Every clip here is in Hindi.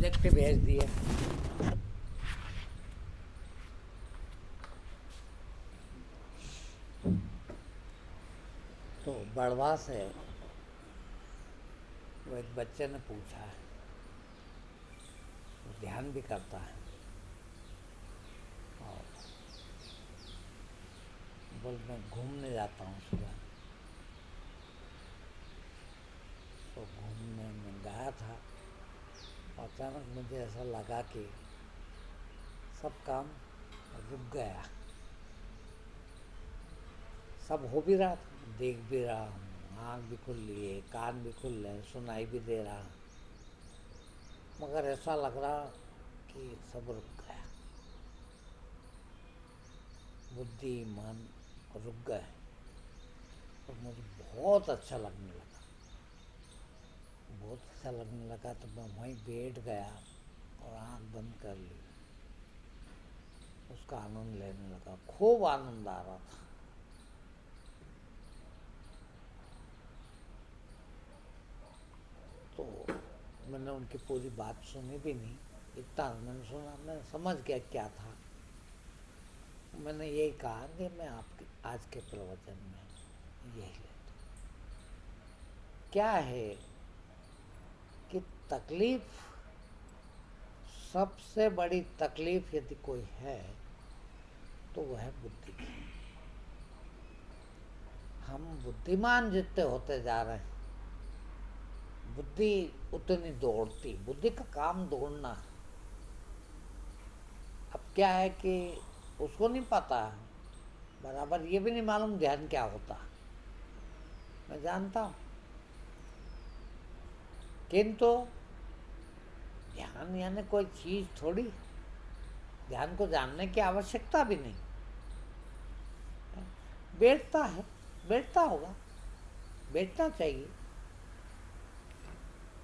प्रोजेक्ट भेज दिए। तो बड़वा से वो एक बच्चे ने पूछा है, वो ध्यान भी करता है और बोल मैं घूमने जाता हूँ सुबह। तो घूमने में गया था, अचानक मुझे ऐसा लगा कि सब काम रुक गया। सब हो भी रहा था, देख भी रहा हूँ, आँख भी खुल ली है, कान भी खुल रहे, सुनाई भी दे रहा, मगर ऐसा लग रहा कि सब रुक गया। बुद्धि मन रुक गए और मुझे बहुत अच्छा लगने लगा। बहुत अच्छा लगने लगा तो मैं वहीं बैठ गया और आँख बंद कर ली। उसका आनंद लेने लगा, खूब आनंद आ रहा था। तो मैंने उनकी पूरी बात सुनी भी नहीं, इतना मैंने सुना, मैं समझ गया क्या था। मैंने यही कहा कि मैं आपके आज के प्रवचन में यही लेता हूँ। क्या है कि तकलीफ, सबसे बड़ी तकलीफ यदि कोई है तो वह है बुद्धि की। हम बुद्धिमान जितने होते जा रहे हैं, बुद्धि उतनी दौड़ती, बुद्धि का काम दौड़ना। अब क्या है कि उसको नहीं पता बराबर, ये भी नहीं मालूम ध्यान क्या होता। मैं जानता हूँ, किंतु ध्यान यानी कोई चीज थोड़ी, ध्यान को जानने की आवश्यकता भी नहीं। बैठता है, बैठता होगा, बैठना चाहिए।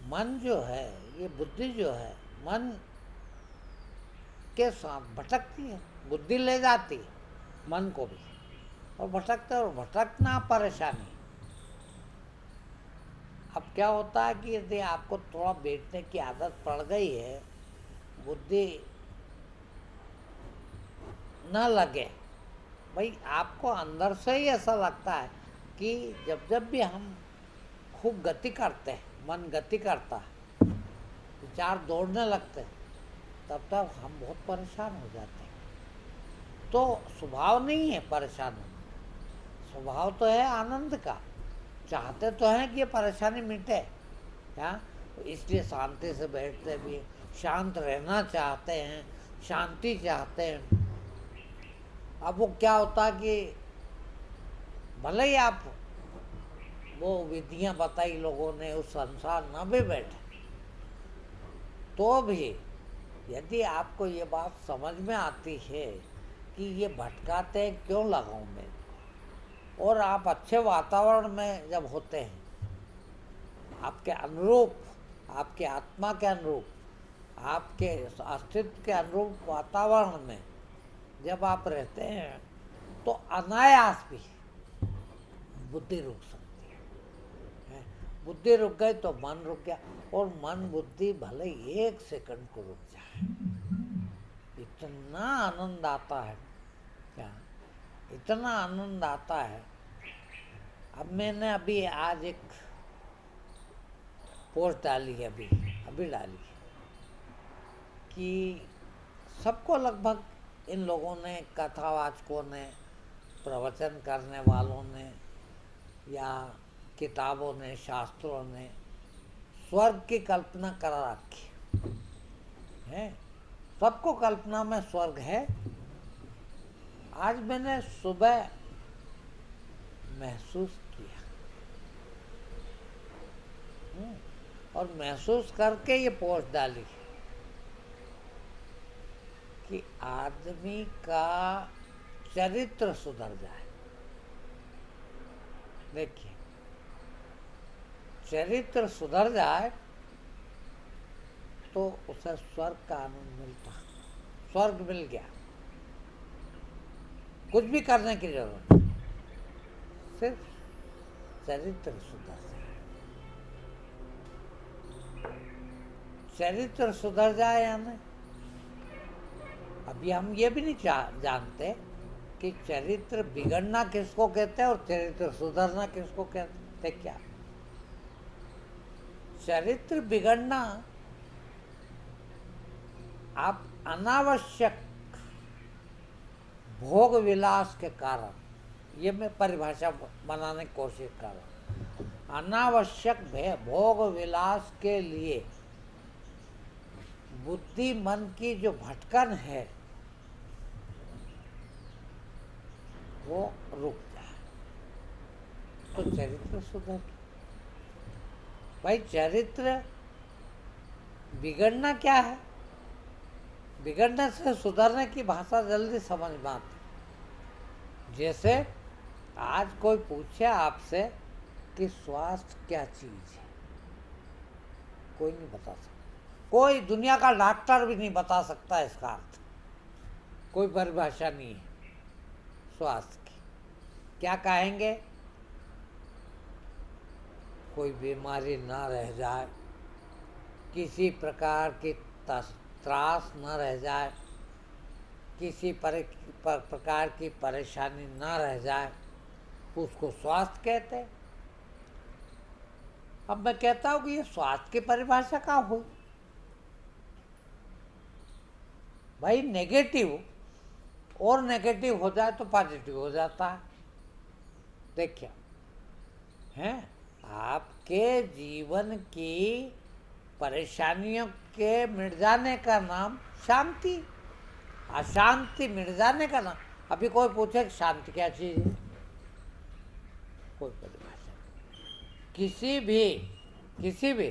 मन जो है, ये बुद्धि जो है, मन के साथ भटकती है, बुद्धि ले जाती है मन को भी, और भटकते, और भटकना परेशानी। अब क्या होता है कि यदि आपको थोड़ा बैठने की आदत पड़ गई है, बुद्धि न लगे, भाई आपको अंदर से ही ऐसा लगता है कि जब जब भी हम खूब गति करते हैं, मन गति करता है, विचार दौड़ने लगते हैं, तब तक हम बहुत परेशान हो जाते हैं। तो स्वभाव नहीं है परेशान होना, स्वभाव तो है आनंद का। चाहते तो हैं कि ये परेशानी मिटे, क्या, तो इसलिए शांति से बैठते भी, शांत रहना चाहते हैं, शांति चाहते हैं। अब वो क्या होता है कि भले ही आप वो विधियां बताई लोगों ने, उस संसार न भी बैठे, तो भी यदि आपको ये बात समझ में आती है कि ये भटकाते हैं, क्यों लगाऊं मैं, और आप अच्छे वातावरण में जब होते हैं, आपके अनुरूप, आपके आत्मा के अनुरूप, आपके अस्तित्व के अनुरूप वातावरण में जब आप रहते हैं, तो अनायास भी बुद्धि रुक सकती है। बुद्धि रुक गई तो मन रुक गया, और मन बुद्धि भले 1 सेकंड को रुक जाए, इतना आनंद आता है, क्या, इतना आनंद आता है। अब मैंने अभी आज एक पोस्ट डाली है, अभी डाली है, कि सबको लगभग इन लोगों ने, कथावाचकों ने, प्रवचन करने वालों ने, या किताबों ने, शास्त्रों ने स्वर्ग की कल्पना करा रखी है। सबको कल्पना में स्वर्ग है। आज मैंने सुबह महसूस किया, और महसूस करके ये पोस्ट डाली कि आदमी का चरित्र सुधर जाए। देखिए, चरित्र सुधर जाए तो उसे स्वर्ग का आनंद मिलता। स्वर्ग मिल गया, कुछ भी करने की जरूरत नहीं, सिर्फ चरित्र सुधर जाए। चरित्र सुधर जाए या नहीं। अभी हम ये भी नहीं जानते कि चरित्र बिगड़ना किसको कहते हैं और चरित्र सुधरना किसको कहते हैं। क्या चरित्र बिगड़ना, आप अनावश्यक भोग विलास के कारण, ये मैं परिभाषा बनाने की कोशिश कर रहा हूँ, अनावश्यक भोग विलास के लिए बुद्धि मन की जो भटकन है वो रुक जाए तो चरित्र सुधर। भाई चरित्र बिगड़ना क्या है? बिगड़ने से सुधरने की भाषा जल्दी समझ में आती। जैसे आज कोई पूछे आपसे कि स्वास्थ्य क्या चीज है, कोई नहीं बता सकता, कोई दुनिया का डॉक्टर भी नहीं बता सकता इसका अर्थ, कोई परिभाषा नहीं है स्वास्थ्य की। क्या कहेंगे? कोई बीमारी ना रह जाए, किसी प्रकार की त्रास न रह जाए, किसी प्रकार की परेशानी ना रह जाए, उसको स्वास्थ्य कहते हैं। अब मैं कहता हूं कि ये स्वास्थ्य की परिभाषा क्या हुई? भाई नेगेटिव और नेगेटिव हो जाए तो पॉजिटिव हो जाता है। देखिए हैं, आपके जीवन की परेशानियों के मिट जाने का नाम शांति, अशांति मिट जाने का नाम। अभी कोई पूछे कि शांति क्या चीज है, कोई परिभाषा नहीं। किसी भी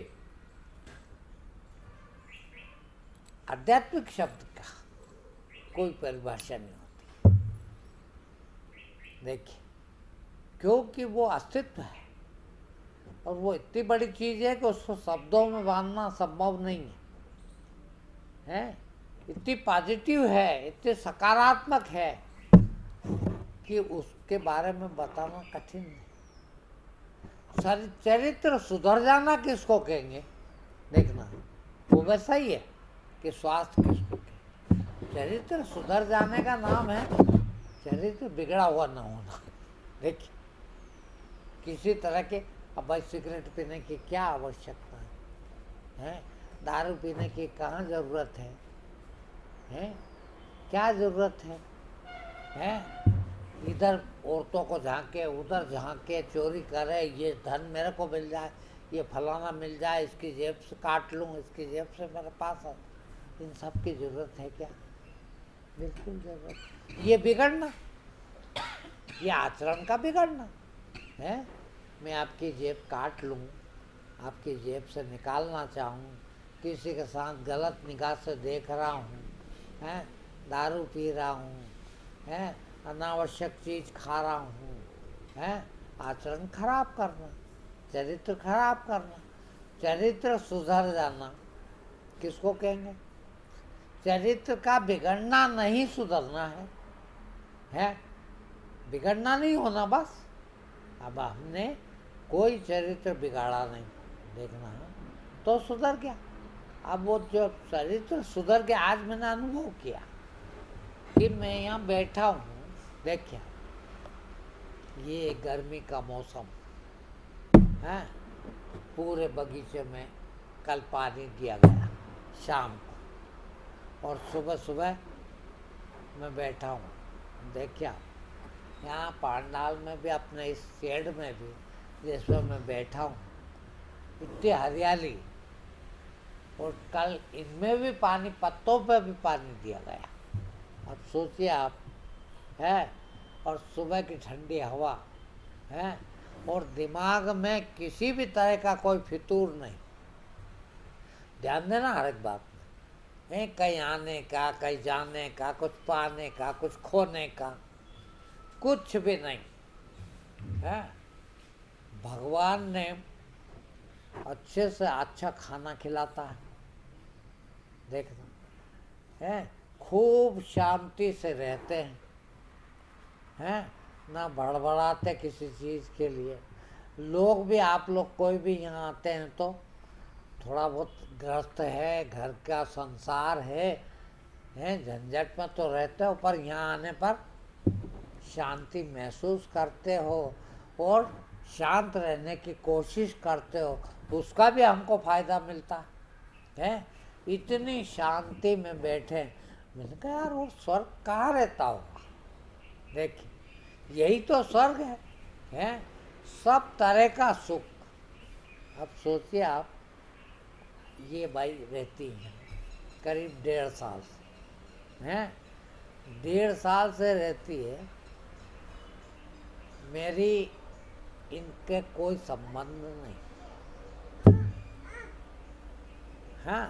आध्यात्मिक शब्द का कोई परिभाषा नहीं होती। देखिए, क्योंकि वो अस्तित्व है और वो इतनी बड़ी चीज है कि उसको शब्दों में बांधना संभव नहीं है, इतनी पॉजिटिव है, इतनी सकारात्मक है कि उसके बारे में बताना कठिन है। चरित्र सुधर जाना किसको कहेंगे? देखना, वो वैसा ही है कि स्वास्थ्य किसको कहेंगे। चरित्र सुधर जाने का नाम है चरित्र बिगड़ा हुआ ना होना। देखिए, किसी तरह के, अब भाई सिगरेट पीने की क्या आवश्यकता है? दारू पीने की कहाँ जरूरत है? क्या जरूरत है? इधर औरतों को झांके, उधर झांके, चोरी करे, ये धन मेरे को मिल जाए, ये फलाना मिल जाए, इसकी जेब से काट लूँ, इसकी जेब से मेरे पास आ। इन सब की जरूरत है क्या? बिल्कुल जरूरत। ये बिगड़ना, ये आचरण का बिगड़ना है। मैं आपकी जेब काट लूँ, आपकी जेब से निकालना चाहूँ, किसी के साथ गलत निगाह से देख रहा हूँ, हैं, दारू पी रहा हूँ, हैं, अनावश्यक चीज़ खा रहा हूँ, हैं, आचरण खराब करना, चरित्र खराब करना। चरित्र सुधर जाना किसको कहेंगे? चरित्र का बिगड़ना नहीं, सुधरना है? बिगड़ना नहीं होना बस। अब हमने कोई चरित्र बिगाड़ा नहीं, देखना है तो सुधर गया। अब वो जो चरित्र सुधर गया, आज मैंने अनुभव किया कि मैं यहाँ बैठा हूँ। देखिए, ये गर्मी का मौसम है, पूरे बगीचे में कल पानी दिया गया शाम को, और सुबह सुबह मैं बैठा हूँ। देखिए, यहाँ पांडाल में भी, अपने इस शेड में भी जिसमें मैं बैठा हूँ, इतनी हरियाली, और कल इनमें भी पानी, पत्तों पे भी पानी दिया गया। अब सोचिए आप, है, और सुबह की ठंडी हवा है, और दिमाग में किसी भी तरह का कोई फितूर नहीं। ध्यान देना हर एक बात में, कहीं आने का, कहीं जाने का, कुछ पाने का, कुछ खोने का, कुछ भी नहीं है। भगवान ने अच्छे से अच्छा खाना खिलाता है, देखना है, खूब शांति से रहते हैं, ना बड़बड़ाते किसी चीज़ के लिए। लोग भी, आप लोग कोई भी यहाँ आते हैं तो थोड़ा बहुत ग्रस्त है, घर का संसार है, झंझट में तो रहते हो, पर यहाँ आने पर शांति महसूस करते हो और शांत रहने की कोशिश करते हो, उसका भी हमको फायदा मिलता है। इतनी शांति में बैठे, मैंने कहा यार वो स्वर्ग कहाँ रहता होगा। देखिए यही तो स्वर्ग है, सब तरह का सुख। अब सोचिए आप, ये भाई रहती है करीब 1.5 साल से, 1.5 साल से रहती है। मेरी इनके कोई संबंध नहीं, हाँ,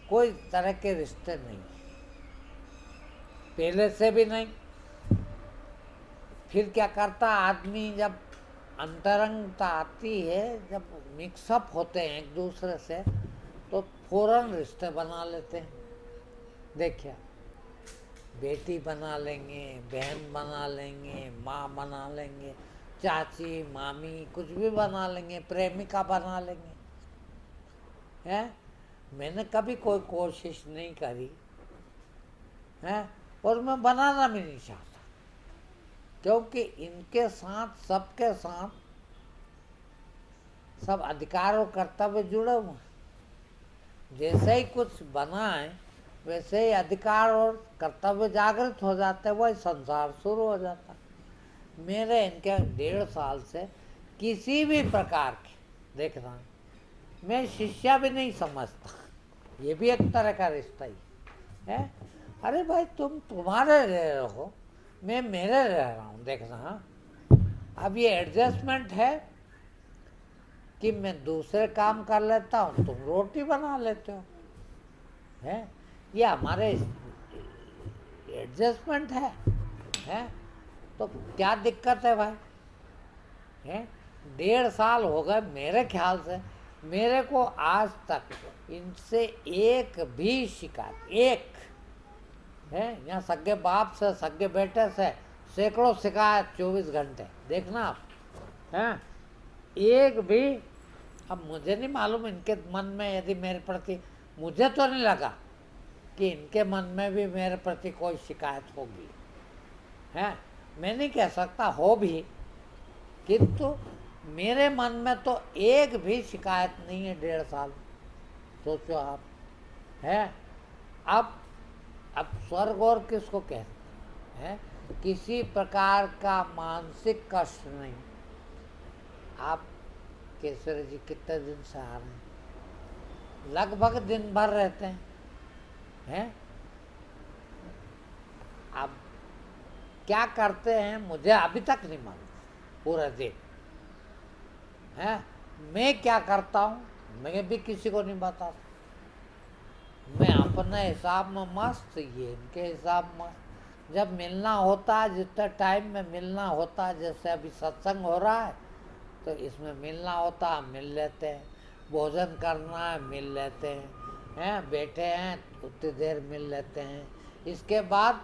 कोई तरह के रिश्ते नहीं, पहले से भी नहीं। फिर क्या करता आदमी, जब अंतरंगता आती है, जब मिक्सअप होते हैं एक दूसरे से, तो फौरन रिश्ते बना लेते हैं। देखिए बेटी बना लेंगे, बहन बना लेंगे, माँ बना लेंगे, चाची मामी कुछ भी बना लेंगे, प्रेमिका बना लेंगे, हैं। मैंने कभी कोई कोशिश नहीं करी है, और मैं बनाना भी नहीं चाहता, क्योंकि इनके साथ, सबके साथ सब अधिकार और कर्तव्य जुड़े हुए हैं। जैसे ही कुछ बना है वैसे ही अधिकार और कर्तव्य जागृत हो जाते हैं, वही संसार शुरू हो जाता। मेरे इनके 1.5 साल से किसी भी प्रकार के, देखना, मैं शिष्या भी नहीं समझता, ये भी एक तरह का रिश्ता ही है। अरे भाई तुम तुम्हारे रह रहे हो, मैं मेरे रह रहा हूँ, देखना। अब ये एडजस्टमेंट है कि मैं दूसरे काम कर लेता हूँ, तुम रोटी बना लेते हो, है। ये हमारे एडजस्टमेंट है। तो क्या दिक्कत है भाई, है। 1.5 साल हो गए मेरे ख्याल से, मेरे को आज तक इनसे एक भी शिकायत, एक है, यहाँ सगे बाप से, सगे बेटे से सैकड़ों शिकायत 24 घंटे, देखना आप, हैं, एक भी। अब मुझे नहीं मालूम इनके मन में यदि मेरे प्रति, मुझे तो नहीं लगा कि इनके मन में भी मेरे प्रति कोई शिकायत होगी, है। मैं नहीं कह सकता हो भी, किंतु मेरे मन में तो एक भी शिकायत नहीं है 1.5 साल। सोचो आप, है। अब स्वर्ग और किसको कहते हैं, किसी प्रकार का मानसिक कष्ट नहीं। आप केसरी जी कितने दिन से आ रहे हैं, लगभग दिन भर रहते हैं। अब क्या करते हैं मुझे अभी तक नहीं मालूम, पूरा दिन है। मैं क्या करता हूँ मैं भी किसी को नहीं बताता, मैं अपने हिसाब में मस्त, ये इनके हिसाब में। जब मिलना होता है, जितना टाइम में मिलना होता है, जैसे अभी सत्संग हो रहा है तो इसमें मिलना होता है, मिल लेते हैं, भोजन करना है मिल लेते हैं, बैठे हैं उतनी देर मिल लेते हैं। इसके बाद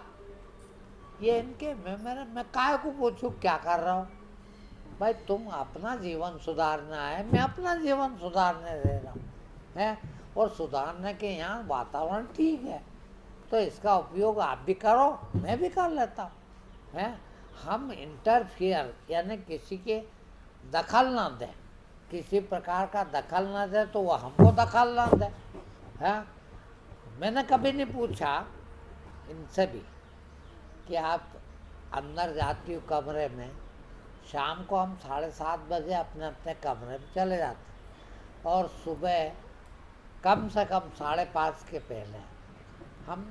ये इनके, मैं काय को पूछूं क्या कर रहा हूँ। भाई तुम अपना जीवन सुधारना है, मैं अपना जीवन सुधारने रह रहा हूँ, है। और सुधारने के यहाँ वातावरण ठीक है, तो इसका उपयोग आप भी करो, मैं भी कर लेता हूँ, है। हम इंटरफियर यानी किसी के दखल ना दें, किसी प्रकार का दखल ना दे, तो वो हमको दखल ना दे, है। मैंने कभी नहीं पूछा इनसे भी कि आप अंदर जाती हो कमरे में, शाम को हम 7:30 बजे अपने अपने कमरे में चले जाते, और सुबह कम से कम 5:30 के पहले हम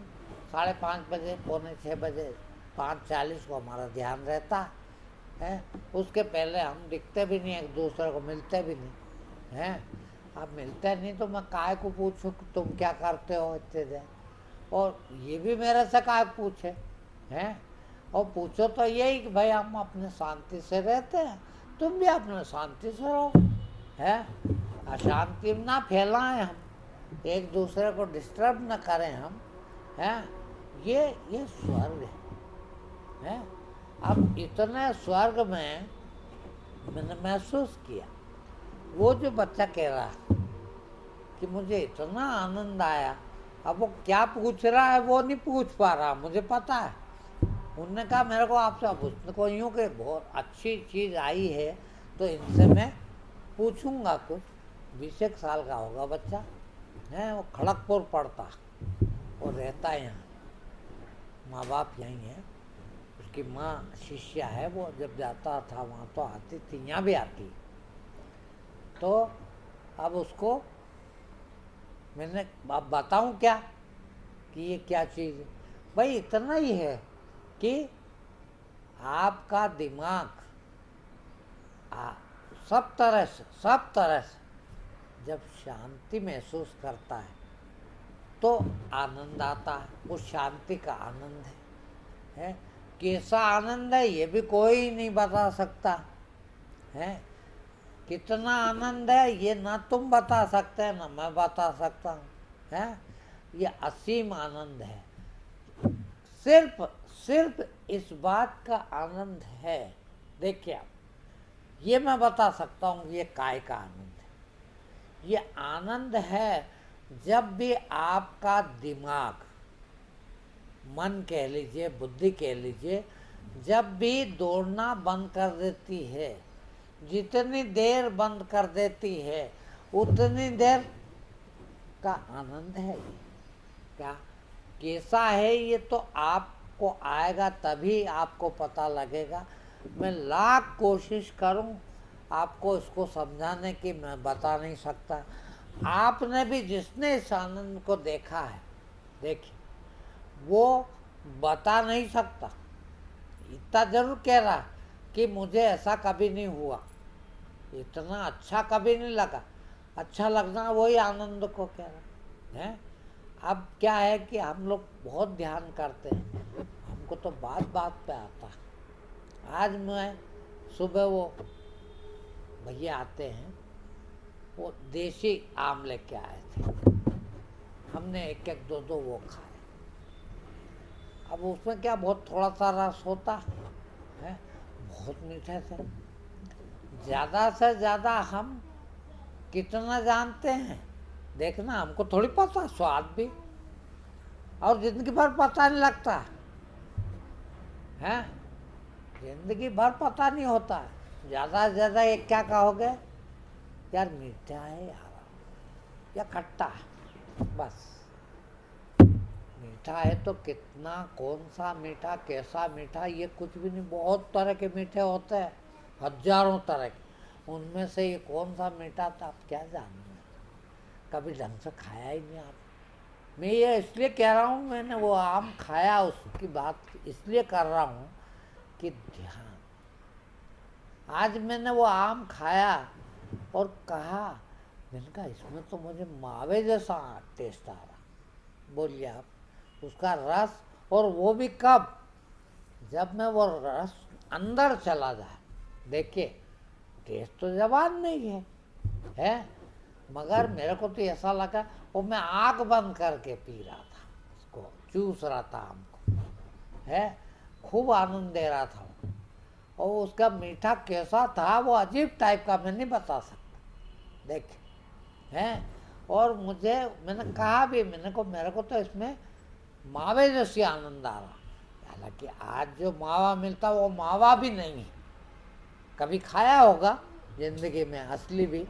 5:30 बजे, 5:45 बजे, 5:40 को हमारा ध्यान रहता है। उसके पहले हम दिखते भी नहीं, एक दूसरे को मिलते भी नहीं, हैं। अब मिलते नहीं तो मैं काय को पूछूं कि तुम क्या करते हो इतने देर, और ये भी मेरे से काय पूछे, हैं। और पूछो तो यही कि भाई हम अपने शांति से रहते हैं, तुम भी अपने शांति से रहो, है। अशांति ना फैलाएं, हम एक दूसरे को डिस्टर्ब न करें हम, हैं। ये स्वर्ग है। अब इतने स्वर्ग में मैंने महसूस किया, वो जो बच्चा कह रहा कि मुझे इतना आनंद आया। अब वो क्या पूछ रहा है वो नहीं पूछ पा रहा, मुझे पता है। उन्होंने कहा मेरे को आपसे पूछने को यूँ कि बहुत अच्छी चीज़ आई है तो इनसे मैं पूछूंगा कुछ। 20 साल का होगा बच्चा है, वो खड़गपुर पढ़ता और रहता है यहाँ, माँ बाप यहीं है, उसकी माँ शिष्या है। वो जब जाता था वहाँ तो आती थी, यहाँ भी आती। तो अब उसको मैंने अब बताऊँ क्या कि ये क्या चीज़ है। भाई इतना ही है कि आपका दिमाग सब तरह से जब शांति महसूस करता है तो आनंद आता है। उस शांति का आनंद है। कैसा आनंद है ये भी कोई नहीं बता सकता है। कितना आनंद है ये ना तुम बता सकते हैं ना मैं बता सकता हूँ है। ये असीम आनंद है। सिर्फ इस बात का आनंद है। देखिए आप, ये मैं बता सकता हूँ ये काय का आनंद है। ये आनंद है जब भी आपका दिमाग, मन कह लीजिए, बुद्धि कह लीजिए, जब भी दौड़ना बंद कर देती है, जितनी देर बंद कर देती है उतनी देर का आनंद है। ये क्या कैसा है ये तो आपको आएगा तभी आपको पता लगेगा। मैं लाख कोशिश करूं आपको इसको समझाने की, मैं बता नहीं सकता। आपने भी जिसने इस आनंद को देखा है, देखिए वो बता नहीं सकता। इतना जरूर कह रहा कि मुझे ऐसा कभी नहीं हुआ, इतना अच्छा कभी नहीं लगा। अच्छा लगना वही आनंद को कह रहा है। अब क्या है कि हम लोग बहुत ध्यान करते हैं, हमको तो बात बात पे आता है। आज मैं सुबह वो भैया आते हैं, वो देसी आम लेके आए थे, हमने एक एक दो वो खाए। अब उसमें क्या बहुत थोड़ा सा रस होता है, बहुत मीठे थे। ज़्यादा से ज़्यादा हम कितना जानते हैं देखना हमको थोड़ी पता, स्वाद भी और जिंदगी भर पता नहीं लगता है। जिंदगी भर पता नहीं होता। ज़्यादा से ज़्यादा एक क्या कहोगे, यार मीठा है यार या खट्टा है, बस। मीठा है तो कितना, कौन सा मीठा, कैसा मीठा, ये कुछ भी नहीं। बहुत तरह के मीठे होते हैं, हजारों तरह के। उनमें से ये कौन सा मीठा था आप क्या जानना, कभी ढंग से खाया ही नहीं आप। मैं ये इसलिए कह रहा हूँ, मैंने वो आम खाया उसकी बात इसलिए कर रहा हूँ कि ध्यान। आज मैंने वो आम खाया और कहा, मैंने कहा इसमें तो मुझे मावे जैसा टेस्ट आ रहा। बोलिए आप, उसका रस, और वो भी कब, जब मैं वो रस अंदर चला जाए। देखिए टेस्ट तो जबान नहीं है मगर मेरे को तो ऐसा लगा वो मैं आँख बंद करके पी रहा था, उसको चूस रहा था आम को है, खूब आनंद दे रहा था। और उसका मीठा कैसा था वो अजीब टाइप का, मैं नहीं बता सकता। देखिए हैं, और मैंने कहा भी, मेरे को तो इसमें मावे जैसी आनंद आ रहा। हालांकि आज जो मावा मिलता वो मावा भी नहीं है। कभी खाया होगा जिंदगी में असली भी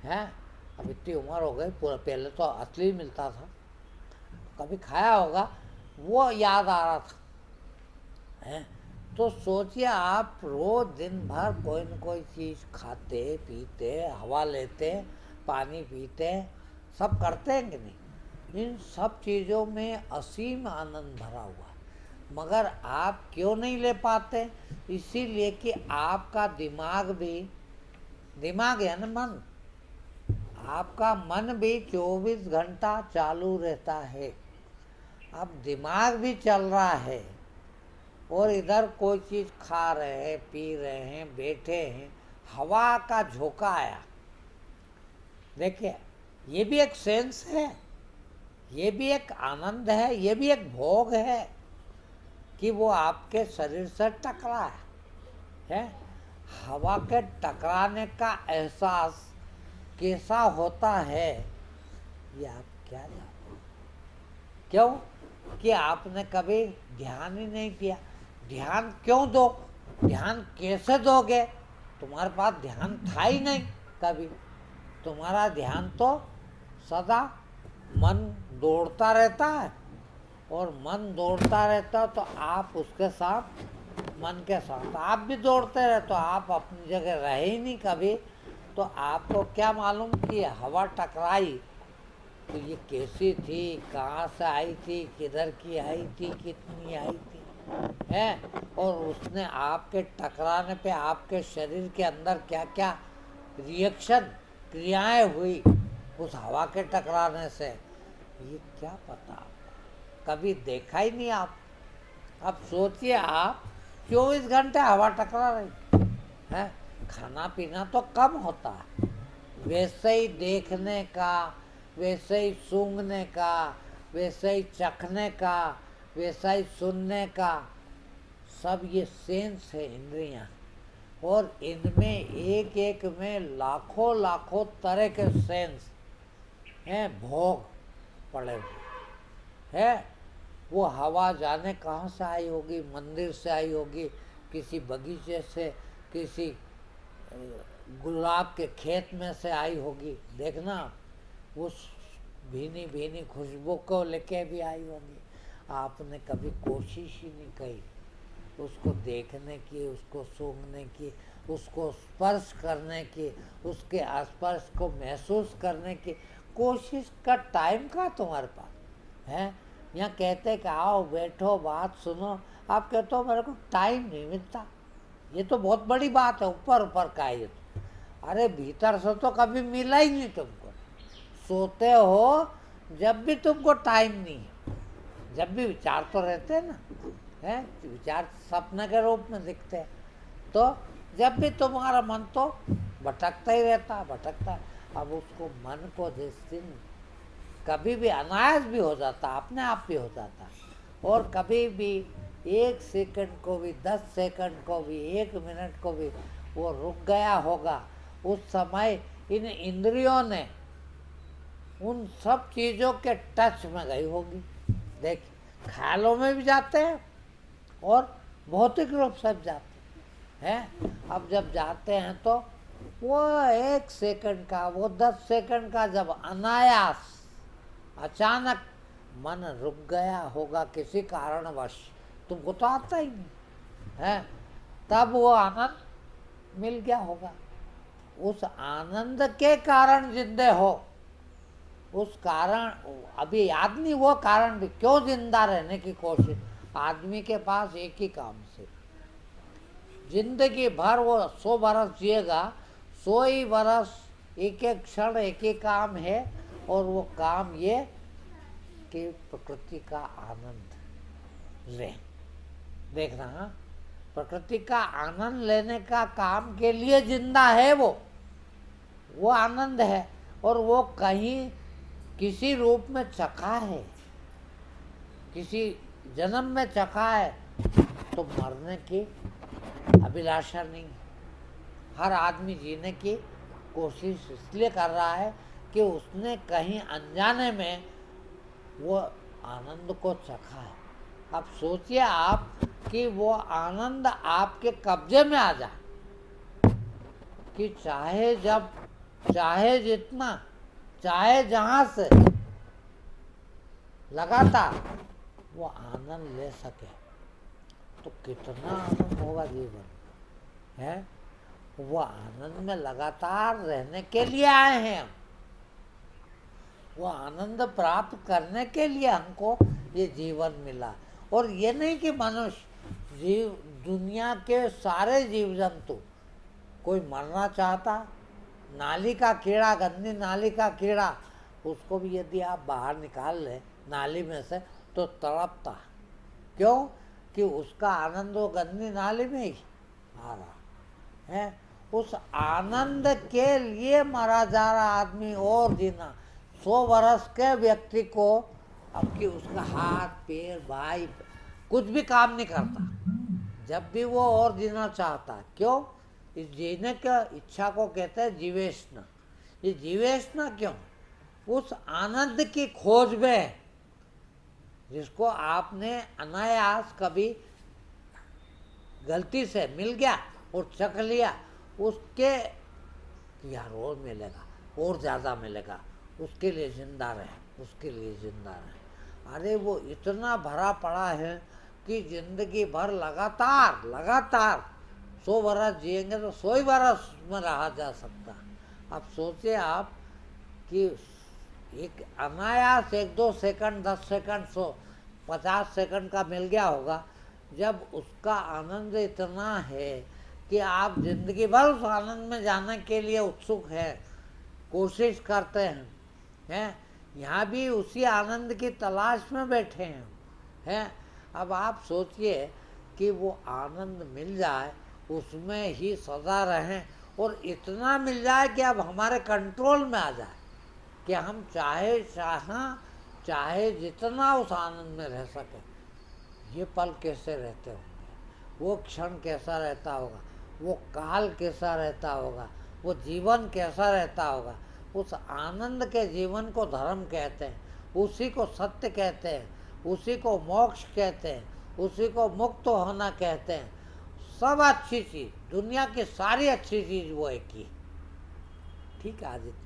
है, अब इतनी उम्र हो गई, पूरा पहले तो असली मिलता था, कभी खाया होगा, वो याद आ रहा था है। तो सोचिए आप रोज दिन भर कोई न कोई चीज़ खाते पीते, हवा लेते, पानी पीते, सब करते हैं कि नहीं। इन सब चीज़ों में असीम आनंद भरा हुआ है, मगर आप क्यों नहीं ले पाते, इसीलिए कि आपका दिमाग है ना, मन, आपका मन भी 24 घंटा चालू रहता है। अब दिमाग भी चल रहा है और इधर कोई चीज़ खा रहे हैं, पी रहे हैं, बैठे हैं, हवा का झोंका आया। देखिए ये भी एक सेंस है, ये भी एक आनंद है, ये भी एक भोग है कि वो आपके शरीर से टकरा है। हवा के टकराने का एहसास कैसा होता है ये आप क्या जानते हो? क्यों कि आपने कभी ध्यान ही नहीं किया। ध्यान क्यों दो, ध्यान कैसे दोगे? तुम्हारे पास ध्यान था ही नहीं कभी। तुम्हारा ध्यान तो सदा मन दौड़ता रहता है, और मन दौड़ता रहता है तो आप उसके साथ, मन के साथ आप भी दौड़ते रहे, तो आप अपनी जगह रहे ही नहीं कभी। तो आपको क्या मालूम कि हवा टकराई तो ये कैसी थी, कहाँ से आई थी, किधर की आई थी, कितनी आई थी, है? और उसने आपके टकराने पे आपके शरीर के अंदर क्या क्या रिएक्शन, क्रियाएं हुई उस हवा के टकराने से, ये क्या पता आपको? कभी देखा ही नहीं आप। अब सोचिए आप 24 घंटे हवा टकरा रही है। खाना पीना तो कम होता है, वैसे ही देखने का, वैसे ही सूंघने का, वैसे ही चखने का, वैसा ही सुनने का, सब ये सेंस है, इंद्रियां। और इनमें एक एक में लाखों लाखों तरह के सेंस हैं, भोग पड़े हुए है। वो हवा जाने कहाँ से आई होगी, मंदिर से आई होगी, किसी बगीचे से, किसी गुलाब के खेत में से आई होगी। देखना उस भीनी भीनी खुशबू को लेके भी आई होगी। आपने कभी कोशिश ही नहीं की उसको देखने की, उसको सूंघने की, उसको स्पर्श करने की, उसके स्पर्श को महसूस करने की कोशिश का टाइम कहाँ तुम्हारे पास है? यहाँ कहते कि आओ बैठो बात सुनो, आप कहते हो मेरे को टाइम नहीं मिलता। ये तो बहुत बड़ी बात है, ऊपर ऊपर का है ये तो। अरे भीतर से तो कभी मिला ही नहीं तुमको। सोते हो जब भी तुमको टाइम नहीं है, जब भी विचार तो रहते हैं ना, है? विचार सपने के रूप में दिखते हैं, तो जब भी तुम्हारा मन तो भटकता ही रहता, भटकता है। अब उसको मन को जिस दिन कभी भी अनायास भी हो जाता, अपने आप भी हो जाता, और कभी भी 1 सेकंड को भी, 10 सेकंड को भी, 1 मिनट को भी वो रुक गया होगा, उस समय इन इंद्रियों ने उन सब चीज़ों के टच में गई होगी। देख, ख्यालों में भी जाते हैं और भौतिक रूप से भी जाते हैं। अब जब जाते हैं तो वो 1 सेकंड का, वो 10 सेकंड का जब अनायास अचानक मन रुक गया होगा किसी कारणवश, तुमको तो आता ही नहीं है, तब वो आनंद मिल गया होगा। उस आनंद के कारण जिंदे हो, उस कारण अभी याद नहीं वो कारण भी, क्यों जिंदा रहने की कोशिश। आदमी के पास एक ही काम से जिंदगी भर वो 100 बरस जिएगा, 100 ही बरस एक एक क्षण एक ही काम है, और वो काम ये कि प्रकृति का आनंद ले। देखना, हाँ, प्रकृति का आनंद लेने का काम के लिए जिंदा है वो आनंद है, और वो कहीं किसी रूप में चखा है, किसी जन्म में चखा है, तो मरने की अभिलाषा नहीं। हर आदमी जीने की कोशिश इसलिए कर रहा है कि उसने कहीं अनजाने में वो आनंद को चखा है। अब सोचिए आप कि वो आनंद आपके कब्जे में आ जाए, कि चाहे जब, चाहे जितना, चाहे जहाँ से लगातार वो आनंद ले सके, तो कितना आनंद होगा जीवन, है? वो आनंद में लगातार रहने के लिए आए हैं हम, वो आनंद प्राप्त करने के लिए हमको ये जीवन मिला। और ये नहीं कि मनुष्य, जीव, दुनिया के सारे जीव जंतु, कोई मरना चाहता, नाली का कीड़ा, गंदी नाली का कीड़ा, उसको भी यदि आप बाहर निकाल लें नाली में से तो तड़पता। क्यों? कि उसका आनंद वो गंदी नाली में ही आ रहा है। उस आनंद के लिए मरा जा रहा आदमी और जीना। 100 बरस के व्यक्ति को अब कि उसका हाथ पैर भाई कुछ भी काम नहीं करता, जब भी वो और जीना चाहता। क्यों? इस जीने का इच्छा को कहते हैं जीवेशना। ये जीवेशना क्यों? उस आनंद की खोज में, जिसको आपने अनायास कभी गलती से मिल गया और चख लिया, उसके यार और मिलेगा, और ज़्यादा मिलेगा, उसके लिए जिंदा रहे, उसके लिए जिंदा रहे। अरे वो इतना भरा पड़ा है कि जिंदगी भर लगातार लगातार 100 बरस जिएंगे तो 100 ही बरस में रहा जा सकता। अब सोचिए आप कि एक अनायास 1-2 सेकंड, 10 सेकंड, 150 सेकंड का मिल गया होगा, जब उसका आनंद इतना है कि आप जिंदगी भर उस आनंद में जाने के लिए उत्सुक हैं, कोशिश करते हैं। यहाँ भी उसी आनंद की तलाश में बैठे हैं। अब आप सोचिए कि वो आनंद मिल जाए, उसमें ही सदा रहें, और इतना मिल जाए कि अब हमारे कंट्रोल में आ जाए कि हम चाहे जितना उस आनंद में रह सके। ये पल कैसे रहते होंगे, वो क्षण कैसा रहता होगा, वो काल कैसा रहता होगा, वो जीवन कैसा रहता होगा। उस आनंद के जीवन को धर्म कहते हैं, उसी को सत्य कहते हैं, उसी को मोक्ष कहते हैं, उसी को मुक्त होना कहते हैं। सब अच्छी चीज, दुनिया की सारी अच्छी चीज वो एक ही। ठीक है, आज इतना।